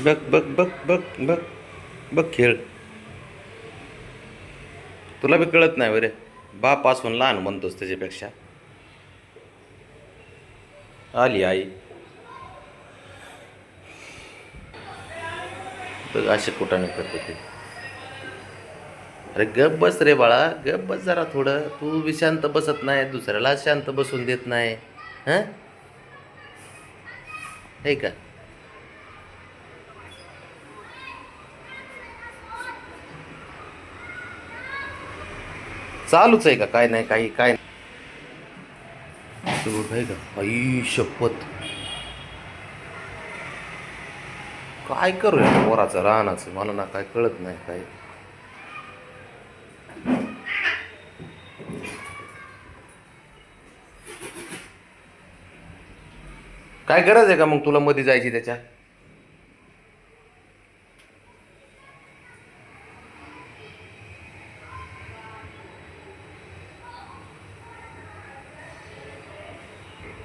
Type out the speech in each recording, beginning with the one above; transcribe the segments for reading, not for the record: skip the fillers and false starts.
बघ बघ बघ बघ बघ बघ खेळ. तुला बी कळत नाही बरे. बाप असून लहान म्हणतोस त्याच्यापेक्षा. आली आई. बघ असे कुठाने करते ते. अरे गप बस रे बाळा, गप बस जरा थोडं. तू बी शांत बसत नाही, दुसऱ्याला शांत बसून देत नाही. हां, हे का? चालूच आहे का? काय नाही काही काय नाही. सुरू आहे का? आई शपथ. काय करूया पोराचं रानाचं मला ना काय कळत नाही काय. काय गरज आहे का मग तुला मध्ये जायची त्याच्या?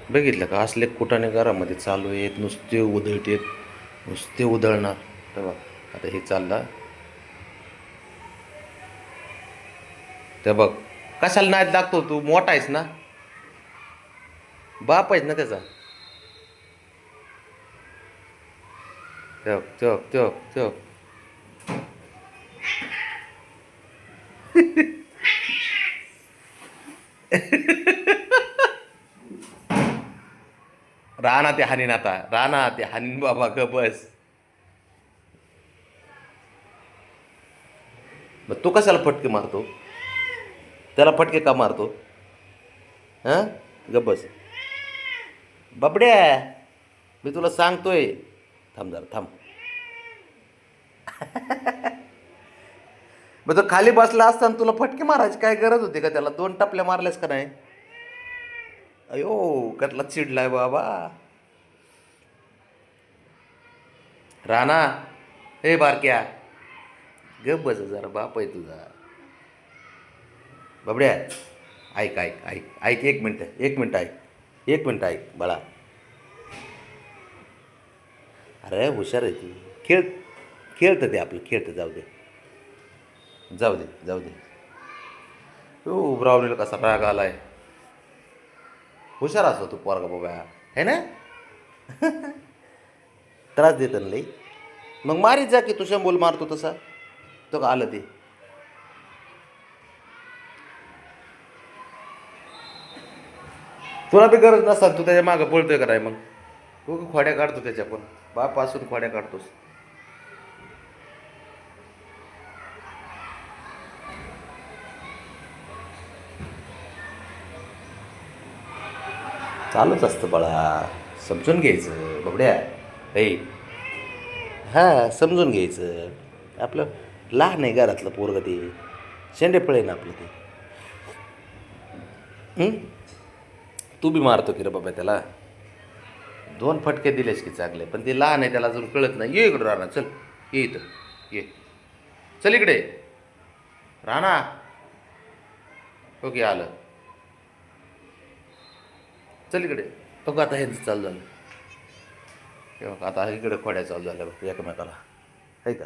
बघितलं का असले कुठाने घरामध्ये चालू आहेत, नुसते उधळतेत, नुसते उधळणार. तेव्हा आता हे चाललं. ते बघ कशाला नाद लागतो, तू मोठा आहेस ना, बाप आहेस ना त्याचा. तेव्हा तेव्हा तेव्हा तेव्हा राणा ते हानीन, आता राणा ते हानीन बाबा ग बस. मग तू कशाला फटके मारतो? त्याला फटके का मारतो? हां, ग बस बाबड्या. मी तुला सांगतोय. थांब जरा थांब. मग तो खाली बसला असताना तुला फटके मारायची काय गरज होती का? त्याला दोन टपल्या मारल्यास का नाही? अयो कसला चिडलाय बाबा. राणा, हे बारक्या, गप बस जरा, बाप आहे तुझा. बाबड्या, ऐक ऐक ऐक ऐक, एक मिनटं एक मिनटं ऐक, एक मिनटं ऐक बाळा. अरे हुशार आहे तू. खेळ, खेळतं ते आपलं, खेळतं. जाऊ दे जाऊ दे जाऊ दे. तो उभरावलेला कसा राग आलाय. हुशार असतो तू पोरगा बाबा, है ना? त्रास देत ना लई. मग मारीत जा की, तू शंभूल मारतो तसा. तो का आलं ते. तुला बी गरज नसतात, तू त्याच्या मागं पळतोय का नाही मग? तू खोड्या काढतो त्याच्या पण. बाप असून खोड्या काढतोस. चालूच असतं बाळा, समजून घ्यायचं बबड्या. ऐ, हां समजून घ्यायचं. आपलं लहान आहे घरातलं पोरगं ते, शेंडेफळ ना आपलं ते. हं? तू बी मारतो की रे बाबा त्याला. दोन फटके दिलेस की चांगले, पण ते लहान आहे, त्याला अजून कळत नाही. ये इकडं राणा, चल ये इथं, ये, चल इकडे राणा. ओके आलं. चल इकडे. बघ आता हे चालू झालं. हे बघ आता इकडे खोड्या चालू झाल्या बघ एकमेकाला, आहे का?